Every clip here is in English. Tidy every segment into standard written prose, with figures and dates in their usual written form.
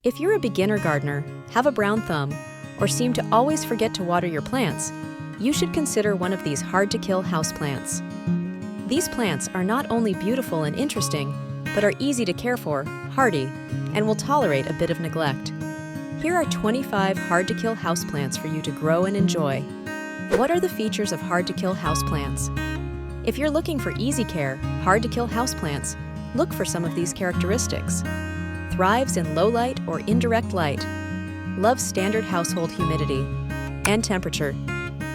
If you're a beginner gardener, have a brown thumb, or seem to always forget to water your plants, you should consider one of these hard-to-kill houseplants. These plants are not only beautiful and interesting, but are easy to care for, hardy, and will tolerate a bit of neglect. Here are 25 hard-to-kill houseplants for you to grow and enjoy. What are the features of hard-to-kill houseplants? If you're looking for easy care, hard-to-kill houseplants, look for some of these characteristics. Thrives in low light or indirect light. Loves standard household humidity and temperature.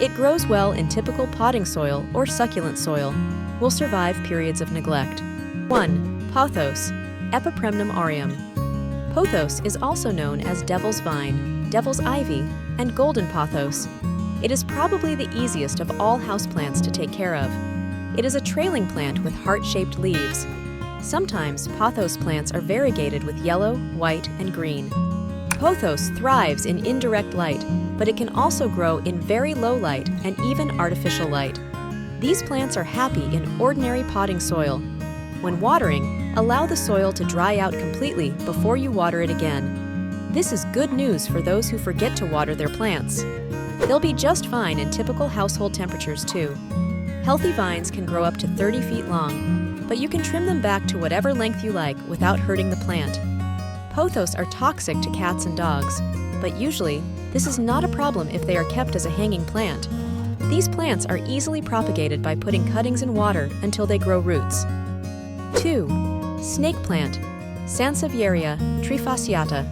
It grows well in typical potting soil or succulent soil. Will survive periods of neglect. 1. Pothos, Epipremnum aureum. Pothos is also known as devil's vine, devil's ivy, and golden pothos. It is probably the easiest of all houseplants to take care of. It is a trailing plant with heart-shaped leaves. Sometimes pothos plants are variegated with yellow, white, and green. Pothos thrives in indirect light, but it can also grow in very low light and even artificial light. These plants are happy in ordinary potting soil. When watering, allow the soil to dry out completely before you water it again. This is good news for those who forget to water their plants. They'll be just fine in typical household temperatures too. Healthy vines can grow up to 30 feet long, but you can trim them back to whatever length you like without hurting the plant. Pothos are toxic to cats and dogs, but usually, this is not a problem if they are kept as a hanging plant. These plants are easily propagated by putting cuttings in water until they grow roots. 2. Snake plant, Sansevieria trifasciata.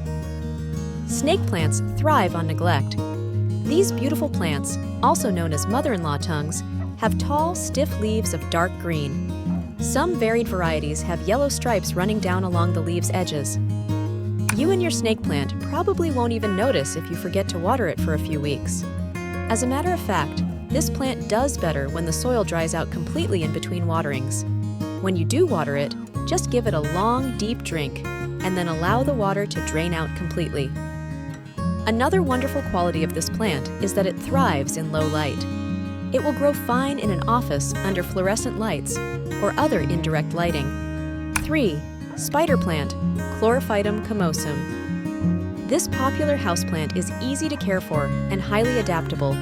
Snake plants thrive on neglect. These beautiful plants, also known as mother-in-law tongues, have tall, stiff leaves of dark green. Some varied varieties have yellow stripes running down along the leaves' edges. You and your snake plant probably won't even notice if you forget to water it for a few weeks. As a matter of fact, this plant does better when the soil dries out completely in between waterings. When you do water it, just give it a long, deep drink, and then allow the water to drain out completely. Another wonderful quality of this plant is that it thrives in low light. It will grow fine in an office under fluorescent lights or other indirect lighting. 3. Spider plant, Chlorophytum comosum. This popular houseplant is easy to care for and highly adaptable.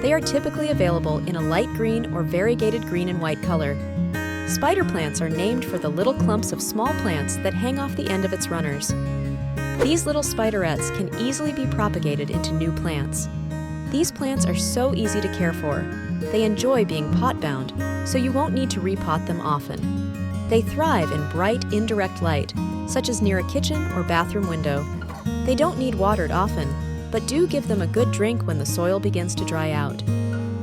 They are typically available in a light green or variegated green and white color. Spider plants are named for the little clumps of small plants that hang off the end of its runners. These little spiderettes can easily be propagated into new plants. These plants are so easy to care for. They enjoy being pot-bound, so you won't need to repot them often. They thrive in bright, indirect light, such as near a kitchen or bathroom window. They don't need watered often, but do give them a good drink when the soil begins to dry out.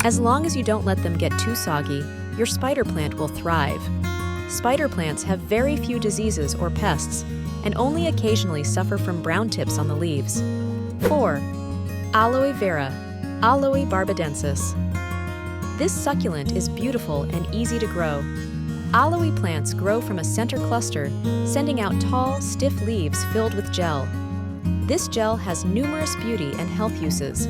As long as you don't let them get too soggy, your spider plant will thrive. Spider plants have very few diseases or pests, and only occasionally suffer from brown tips on the leaves. 4. Aloe vera, Aloe barbadensis. This succulent is beautiful and easy to grow. Aloe plants grow from a center cluster, sending out tall, stiff leaves filled with gel. This gel has numerous beauty and health uses.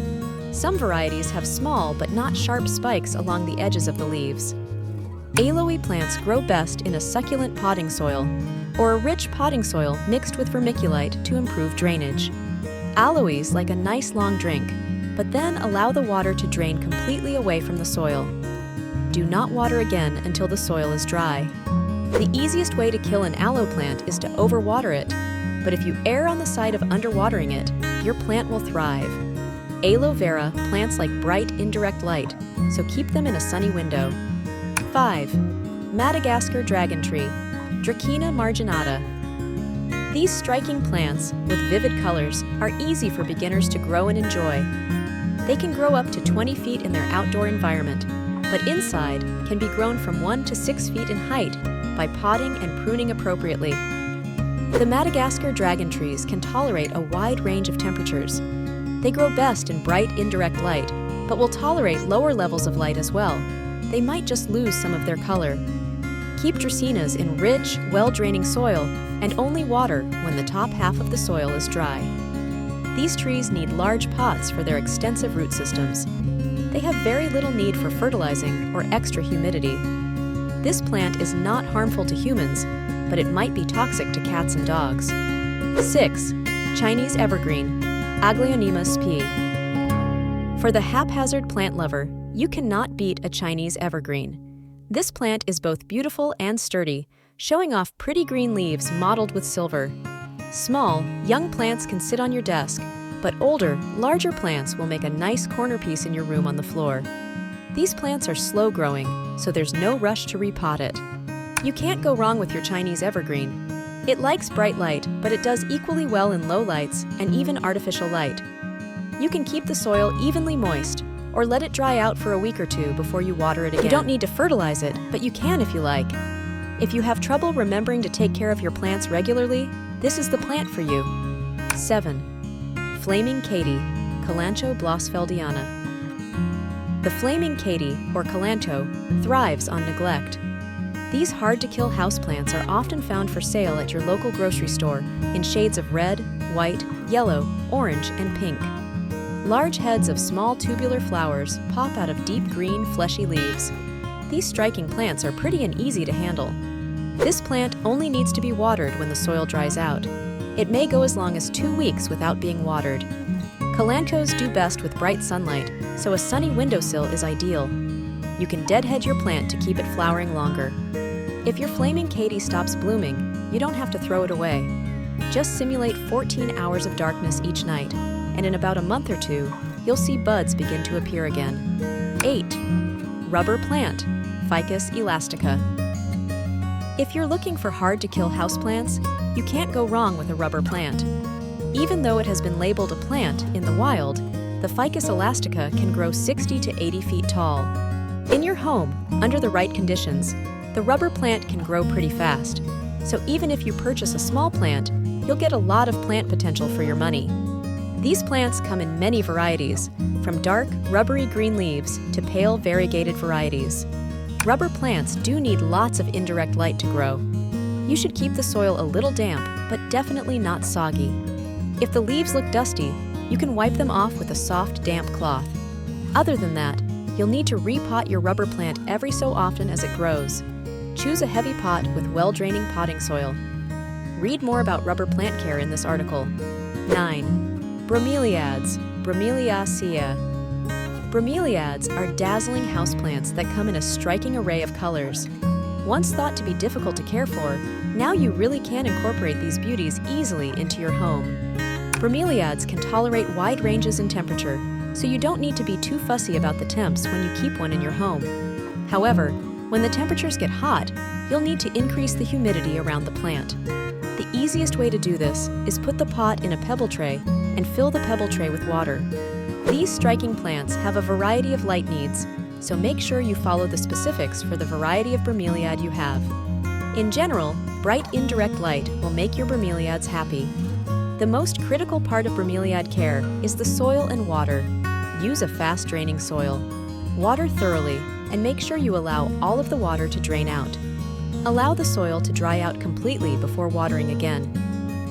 Some varieties have small but not sharp spikes along the edges of the leaves. Aloe plants grow best in a succulent potting soil or a rich potting soil mixed with vermiculite to improve drainage. Aloes like a nice long drink, but then allow the water to drain completely away from the soil. Do not water again until the soil is dry. The easiest way to kill an aloe plant is to overwater it, but if you err on the side of underwatering it, your plant will thrive. Aloe vera plants like bright, indirect light, so keep them in a sunny window. 5. Madagascar dragon tree, Dracaena marginata. These striking plants, with vivid colors, are easy for beginners to grow and enjoy. They can grow up to 20 feet in their outdoor environment, but inside can be grown from 1 to 6 feet in height by potting and pruning appropriately. The Madagascar dragon trees can tolerate a wide range of temperatures. They grow best in bright, indirect light, but will tolerate lower levels of light as well. They might just lose some of their color. Keep Dracaenas in rich, well-draining soil and only water when the top half of the soil is dry. These trees need large pots for their extensive root systems. They have very little need for fertilizing or extra humidity. This plant is not harmful to humans, but it might be toxic to cats and dogs. 6. Chinese evergreen, Aglaonema sp. For the haphazard plant lover, you cannot beat a Chinese evergreen. This plant is both beautiful and sturdy, showing off pretty green leaves mottled with silver. Small, young plants can sit on your desk, but older, larger plants will make a nice corner piece in your room on the floor. These plants are slow growing, so there's no rush to repot it. You can't go wrong with your Chinese evergreen. It likes bright light, but it does equally well in low lights and even artificial light. You can keep the soil evenly moist, or let it dry out for a week or two before you water it again. You don't need to fertilize it, but you can if you like. If you have trouble remembering to take care of your plants regularly, this is the plant for you. 7. Flaming Katy, Kalanchoe blossfeldiana. The flaming katy, or kalanchoe, thrives on neglect. These hard-to-kill houseplants are often found for sale at your local grocery store in shades of red, white, yellow, orange, and pink. Large heads of small tubular flowers pop out of deep green, fleshy leaves. These striking plants are pretty and easy to handle. This plant only needs to be watered when the soil dries out. It may go as long as 2 weeks without being watered. Kalanchoes do best with bright sunlight, so a sunny windowsill is ideal. You can deadhead your plant to keep it flowering longer. If your flaming katy stops blooming, you don't have to throw it away. Just simulate 14 hours of darkness each night, and in about a month or two, you'll see buds begin to appear again. 8. Rubber plant, Ficus elastica. If you're looking for hard-to-kill houseplants, you can't go wrong with a rubber plant. Even though it has been labeled a plant in the wild, the Ficus elastica can grow 60 to 80 feet tall. In your home, under the right conditions, the rubber plant can grow pretty fast. So even if you purchase a small plant, you'll get a lot of plant potential for your money. These plants come in many varieties, from dark, rubbery green leaves to pale, variegated varieties. Rubber plants do need lots of indirect light to grow. You should keep the soil a little damp, but definitely not soggy. If the leaves look dusty, you can wipe them off with a soft, damp cloth. Other than that, you'll need to repot your rubber plant every so often as it grows. Choose a heavy pot with well-draining potting soil. Read more about rubber plant care in this article. 9. Bromeliads, Bromeliaceae. Bromeliads are dazzling houseplants that come in a striking array of colors. Once thought to be difficult to care for, now you really can incorporate these beauties easily into your home. Bromeliads can tolerate wide ranges in temperature, so you don't need to be too fussy about the temps when you keep one in your home. However, when the temperatures get hot, you'll need to increase the humidity around the plant. The easiest way to do this is put the pot in a pebble tray and fill the pebble tray with water. These striking plants have a variety of light needs, so make sure you follow the specifics for the variety of bromeliad you have. In general, bright indirect light will make your bromeliads happy. The most critical part of bromeliad care is the soil and water. Use a fast-draining soil. Water thoroughly and make sure you allow all of the water to drain out. Allow the soil to dry out completely before watering again.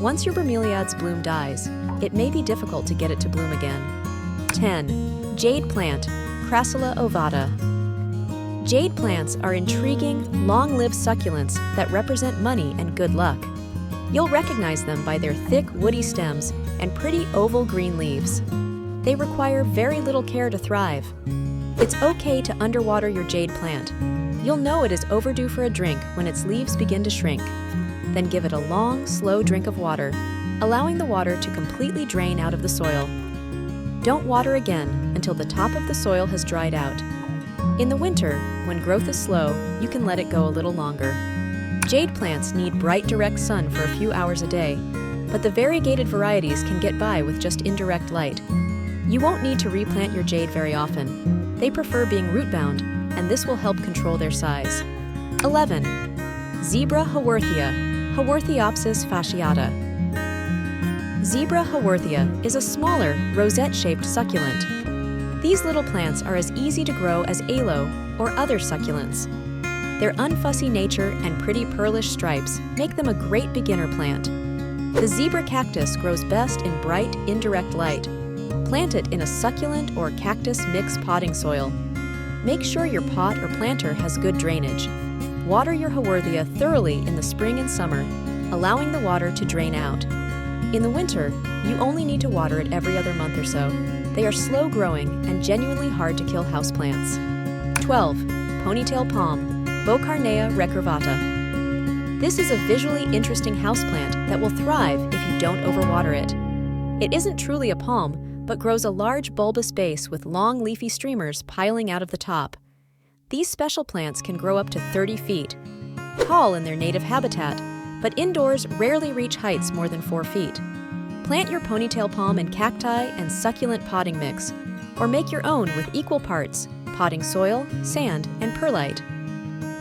Once your bromeliad's bloom dies, it may be difficult to get it to bloom again. 10. Jade plant, Crassula ovata. Jade plants are intriguing, long-lived succulents that represent money and good luck. You'll recognize them by their thick, woody stems and pretty oval green leaves. They require very little care to thrive. It's okay to underwater your jade plant. You'll know it is overdue for a drink when its leaves begin to shrink. Then give it a long, slow drink of water, allowing the water to completely drain out of the soil. Don't water again until the top of the soil has dried out. In the winter, when growth is slow, you can let it go a little longer. Jade plants need bright, direct sun for a few hours a day, but the variegated varieties can get by with just indirect light. You won't need to replant your jade very often. They prefer being root-bound, and this will help control their size. 11. Zebra haworthia, Haworthiopsis fasciata. Zebra haworthia is a smaller, rosette-shaped succulent. These little plants are as easy to grow as aloe or other succulents. Their unfussy nature and pretty pearlish stripes make them a great beginner plant. The zebra cactus grows best in bright, indirect light. Plant it in a succulent or cactus mix potting soil. Make sure your pot or planter has good drainage. Water your haworthia thoroughly in the spring and summer, allowing the water to drain out. In the winter, you only need to water it every other month or so. They are slow-growing and genuinely hard to kill houseplants. 12. Ponytail palm, Bocarnea recurvata. This is a visually interesting houseplant that will thrive if you don't overwater it. It isn't truly a palm, but grows a large bulbous base with long leafy streamers piling out of the top. These special plants can grow up to 30 feet, tall in their native habitat, but indoors rarely reach heights more than 4 feet. Plant your ponytail palm in cacti and succulent potting mix, or make your own with equal parts, potting soil, sand, and perlite.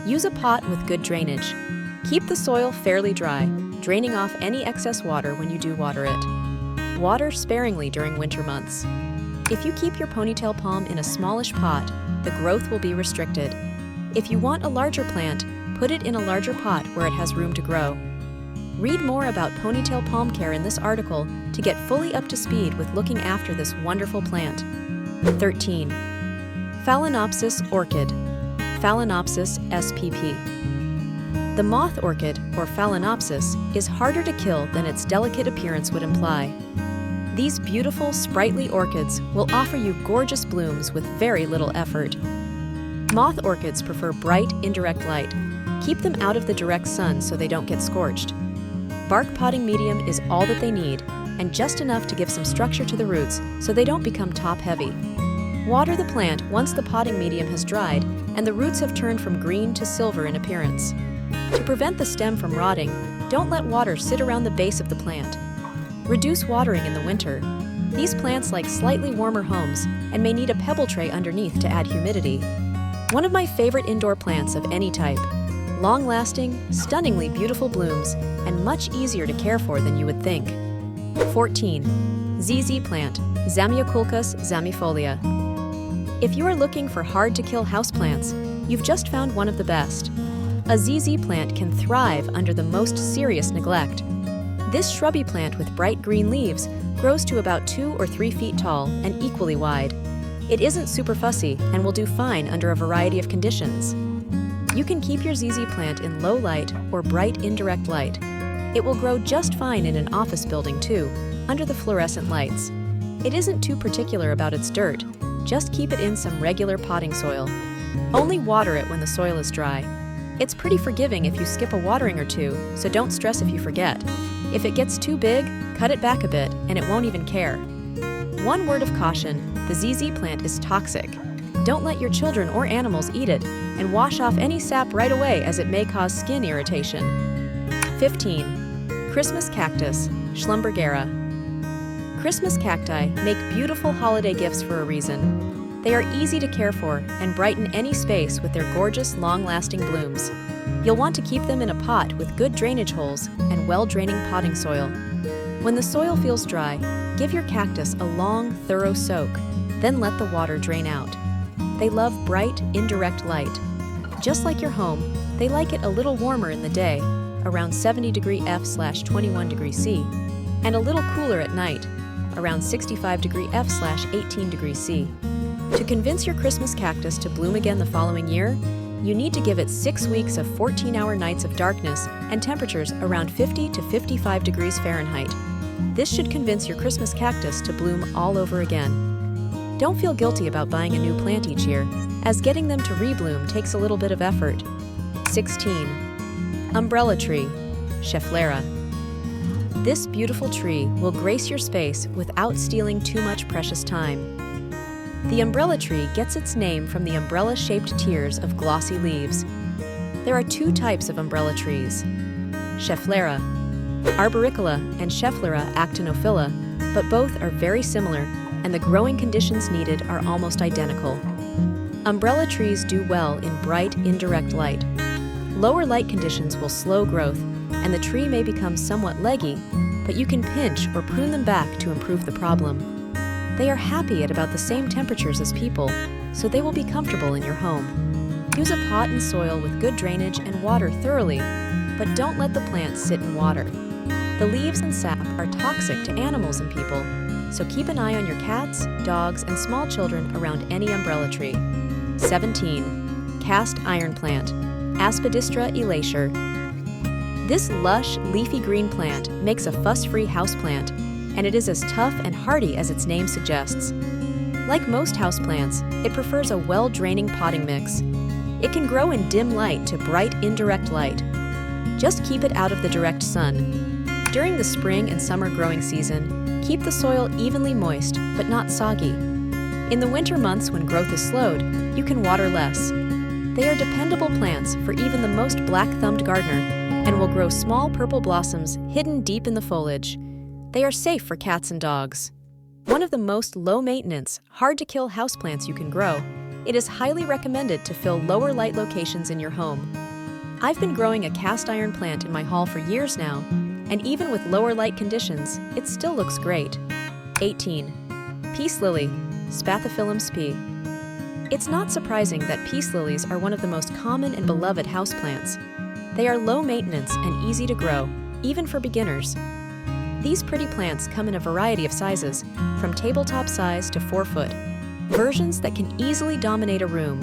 Use a pot with good drainage. Keep the soil fairly dry, draining off any excess water when you do water it. Water sparingly during winter months. If you keep your ponytail palm in a smallish pot, the growth will be restricted. If you want a larger plant, put it in a larger pot where it has room to grow. Read more about ponytail palm care in this article to get fully up to speed with looking after this wonderful plant. 13. Phalaenopsis orchid, Phalaenopsis spp. The moth orchid, or Phalaenopsis, is harder to kill than its delicate appearance would imply. These beautiful, sprightly orchids will offer you gorgeous blooms with very little effort. Moth orchids prefer bright, indirect light. Keep them out of the direct sun so they don't get scorched. Bark potting medium is all that they need, and just enough to give some structure to the roots so they don't become top-heavy. Water the plant once the potting medium has dried and the roots have turned from green to silver in appearance. To prevent the stem from rotting, don't let water sit around the base of the plant. Reduce watering in the winter. These plants like slightly warmer homes and may need a pebble tray underneath to add humidity. One of my favorite indoor plants of any type. Long-lasting, stunningly beautiful blooms, and much easier to care for than you would think. 14. ZZ plant, Zamioculcas zamifolia. If you are looking for hard-to-kill houseplants, you've just found one of the best. A ZZ plant can thrive under the most serious neglect. This shrubby plant with bright green leaves grows to about 2 or 3 feet tall and equally wide. It isn't super fussy and will do fine under a variety of conditions. You can keep your ZZ plant in low light or bright indirect light. It will grow just fine in an office building too, under the fluorescent lights. It isn't too particular about its dirt, just keep it in some regular potting soil. Only water it when the soil is dry. It's pretty forgiving if you skip a watering or two, so don't stress if you forget. If it gets too big, cut it back a bit and it won't even care. One word of caution, the ZZ plant is toxic. Don't let your children or animals eat it, and wash off any sap right away as it may cause skin irritation. 15. Christmas cactus, Schlumbergera. Christmas cacti make beautiful holiday gifts for a reason. They are easy to care for and brighten any space with their gorgeous, long-lasting blooms. You'll want to keep them in a pot with good drainage holes and well-draining potting soil. When the soil feels dry, give your cactus a long, thorough soak, then let the water drain out. They love bright, indirect light. Just like your home, they like it a little warmer in the day, around 70 degree F/21 degree C, and a little cooler at night, around 65 degree F/18 degree C. To convince your Christmas cactus to bloom again the following year, you need to give it 6 weeks of 14-hour nights of darkness and temperatures around 50 to 55 degrees Fahrenheit. This should convince your Christmas cactus to bloom all over again. Don't feel guilty about buying a new plant each year, as getting them to rebloom takes a little bit of effort. 16. Umbrella tree, Schefflera. This beautiful tree will grace your space without stealing too much precious time. The umbrella tree gets its name from the umbrella-shaped tiers of glossy leaves. There are 2 types of umbrella trees, Schefflera arboricola and Schefflera actinophylla, but both are very similar, and the growing conditions needed are almost identical. Umbrella trees do well in bright, indirect light. Lower light conditions will slow growth, and the tree may become somewhat leggy, but you can pinch or prune them back to improve the problem. They are happy at about the same temperatures as people, so they will be comfortable in your home. Use a pot and soil with good drainage and water thoroughly, but don't let the plants sit in water. The leaves and sap are toxic to animals and people, so keep an eye on your cats, dogs, and small children around any umbrella tree. 17. Cast iron plant, Aspidistra elatior. This lush, leafy green plant makes a fuss-free houseplant, and it is as tough and hardy as its name suggests. Like most houseplants, it prefers a well-draining potting mix. It can grow in dim light to bright, indirect light. Just keep it out of the direct sun. During the spring and summer growing season, keep the soil evenly moist, but not soggy. In the winter months when growth is slowed, you can water less. They are dependable plants for even the most black-thumbed gardener and will grow small purple blossoms hidden deep in the foliage. They are safe for cats and dogs. One of the most low-maintenance, hard-to-kill houseplants you can grow, it is highly recommended to fill lower light locations in your home. I've been growing a cast iron plant in my hall for years now, and even with lower light conditions, it still looks great. 18. Peace Lily, Spathiphyllum sp. It's not surprising that peace lilies are one of the most common and beloved houseplants. They are low maintenance and easy to grow, even for beginners. These pretty plants come in a variety of sizes, from tabletop size to 4-foot, versions that can easily dominate a room.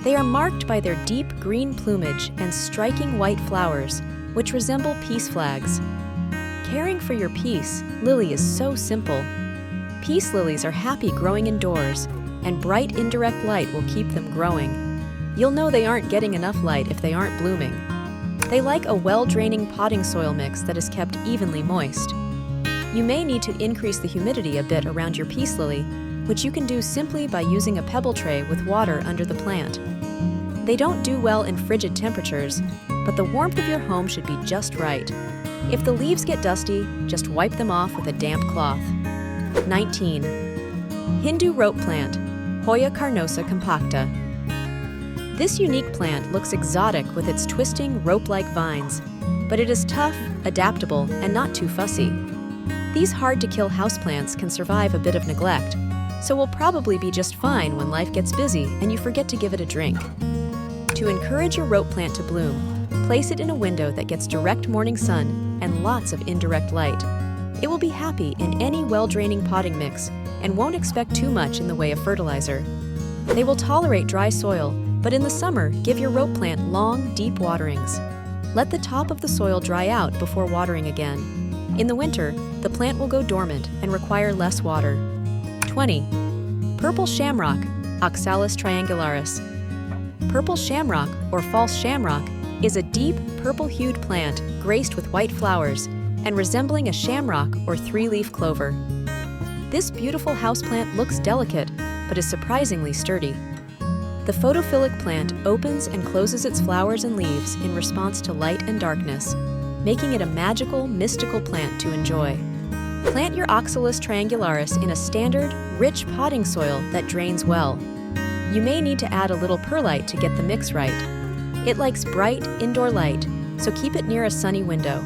They are marked by their deep green plumage and striking white flowers, which resemble peace flags. Caring for your peace lily is so simple. Peace lilies are happy growing indoors, and bright indirect light will keep them growing. You'll know they aren't getting enough light if they aren't blooming. They like a well-draining potting soil mix that is kept evenly moist. You may need to increase the humidity a bit around your peace lily, which you can do simply by using a pebble tray with water under the plant. They don't do well in frigid temperatures, but the warmth of your home should be just right. If the leaves get dusty, just wipe them off with a damp cloth. 19. Hindu rope plant, Hoya carnosa compacta. This unique plant looks exotic with its twisting, rope-like vines, but it is tough, adaptable, and not too fussy. These hard-to-kill houseplants can survive a bit of neglect, so will probably be just fine when life gets busy and you forget to give it a drink. To encourage your rope plant to bloom, place it in a window that gets direct morning sun and lots of indirect light. It will be happy in any well-draining potting mix and won't expect too much in the way of fertilizer. They will tolerate dry soil, but in the summer, give your rope plant long, deep waterings. Let the top of the soil dry out before watering again. In the winter, the plant will go dormant and require less water. 20. Purple shamrock, Oxalis triangularis. Purple shamrock, or false shamrock, is a deep, purple-hued plant graced with white flowers and resembling a shamrock or three-leaf clover. This beautiful houseplant looks delicate, but is surprisingly sturdy. The photophilic plant opens and closes its flowers and leaves in response to light and darkness, making it a magical, mystical plant to enjoy. Plant your Oxalis triangularis in a standard, rich potting soil that drains well. You may need to add a little perlite to get the mix right. It likes bright, indoor light, so keep it near a sunny window.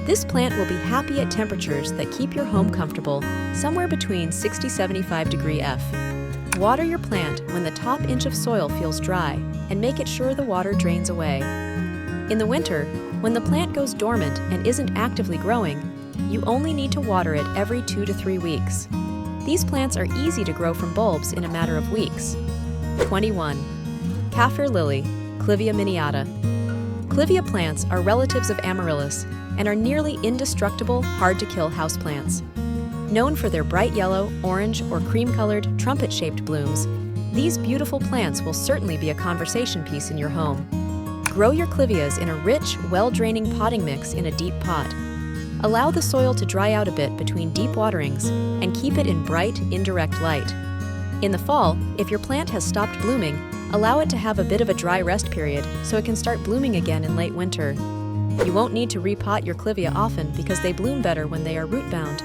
This plant will be happy at temperatures that keep your home comfortable, somewhere between 60–75 degree F. Water your plant when the top inch of soil feels dry and make it sure the water drains away. In the winter, when the plant goes dormant and isn't actively growing, you only need to water it every 2 to 3 weeks. These plants are easy to grow from bulbs in a matter of weeks. 21. Kaffir lily, Clivia miniata. Clivia plants are relatives of amaryllis and are nearly indestructible, hard-to-kill houseplants. Known for their bright yellow, orange, or cream-colored, trumpet-shaped blooms, these beautiful plants will certainly be a conversation piece in your home. Grow your clivias in a rich, well-draining potting mix in a deep pot. Allow the soil to dry out a bit between deep waterings and keep it in bright, indirect light. In the fall, if your plant has stopped blooming, allow it to have a bit of a dry rest period so it can start blooming again in late winter. You won't need to repot your clivia often because they bloom better when they are root-bound.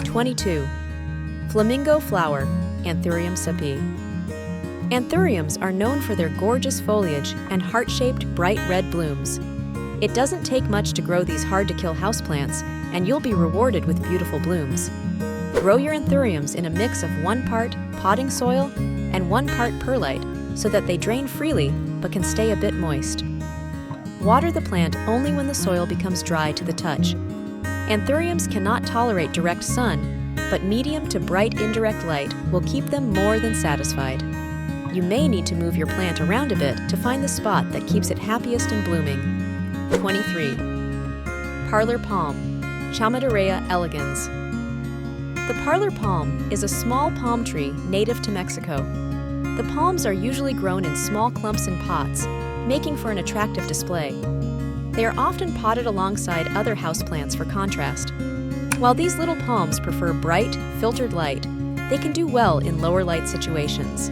22. Flamingo flower, Anthurium cepi. Anthuriums are known for their gorgeous foliage and heart-shaped, bright red blooms. It doesn't take much to grow these hard-to-kill houseplants, and you'll be rewarded with beautiful blooms. Grow your anthuriums in a mix of 1 part potting soil and 1 part perlite so that they drain freely but can stay a bit moist. Water the plant only when the soil becomes dry to the touch. Anthuriums cannot tolerate direct sun, but medium to bright indirect light will keep them more than satisfied. You may need to move your plant around a bit to find the spot that keeps it happiest in blooming. 23. Parlor palm, Chamodarea elegans. The parlor palm is a small palm tree native to Mexico. The palms are usually grown in small clumps in pots, making for an attractive display. They are often potted alongside other houseplants for contrast. While these little palms prefer bright, filtered light, they can do well in lower light situations.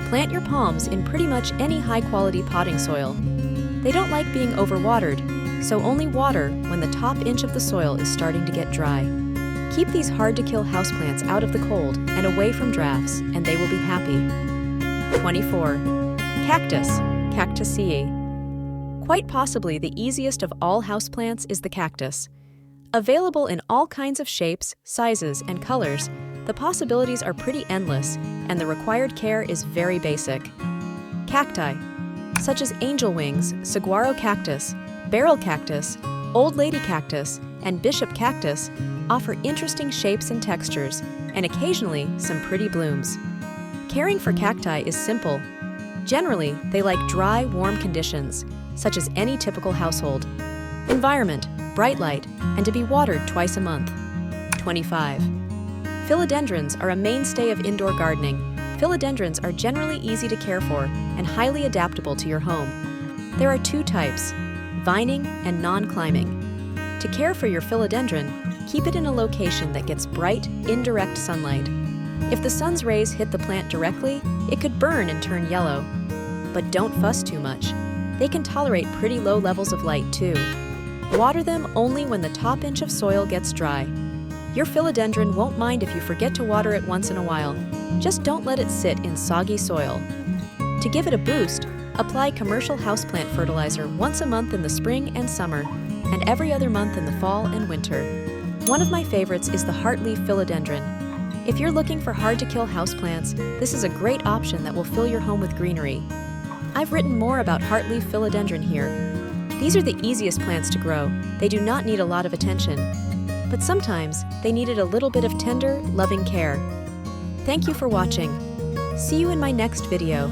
Plant your palms in pretty much any high-quality potting soil. They don't like being overwatered, so only water when the top inch of the soil is starting to get dry. Keep these hard-to-kill houseplants out of the cold and away from drafts, and they will be happy. 24. Cactus, Cactaceae. Quite possibly the easiest of all houseplants is the cactus. Available in all kinds of shapes, sizes, and colors, the possibilities are pretty endless, and the required care is very basic. Cacti, such as angel wings, saguaro cactus, barrel cactus, old lady cactus, and bishop cactus, offer interesting shapes and textures, and occasionally some pretty blooms. Caring for cacti is simple. Generally, they like dry, warm conditions, such as any typical household. Environment, bright light, and to be watered twice a month. 25. Philodendrons are a mainstay of indoor gardening. Philodendrons are generally easy to care for and highly adaptable to your home. There are two types, vining and non-climbing. To care for your philodendron, keep it in a location that gets bright, indirect sunlight. If the sun's rays hit the plant directly, it could burn and turn yellow. But don't fuss too much. They can tolerate pretty low levels of light too. Water them only when the top inch of soil gets dry. Your philodendron won't mind if you forget to water it once in a while. Just don't let it sit in soggy soil. To give it a boost, apply commercial houseplant fertilizer once a month in the spring and summer, and every other month in the fall and winter. One of my favorites is the heartleaf philodendron. If you're looking for hard-to-kill houseplants, this is a great option that will fill your home with greenery. I've written more about heartleaf philodendron here. These are the easiest plants to grow. They do not need a lot of attention, but sometimes they needed a little bit of tender, loving care. Thank you for watching. See you in my next video.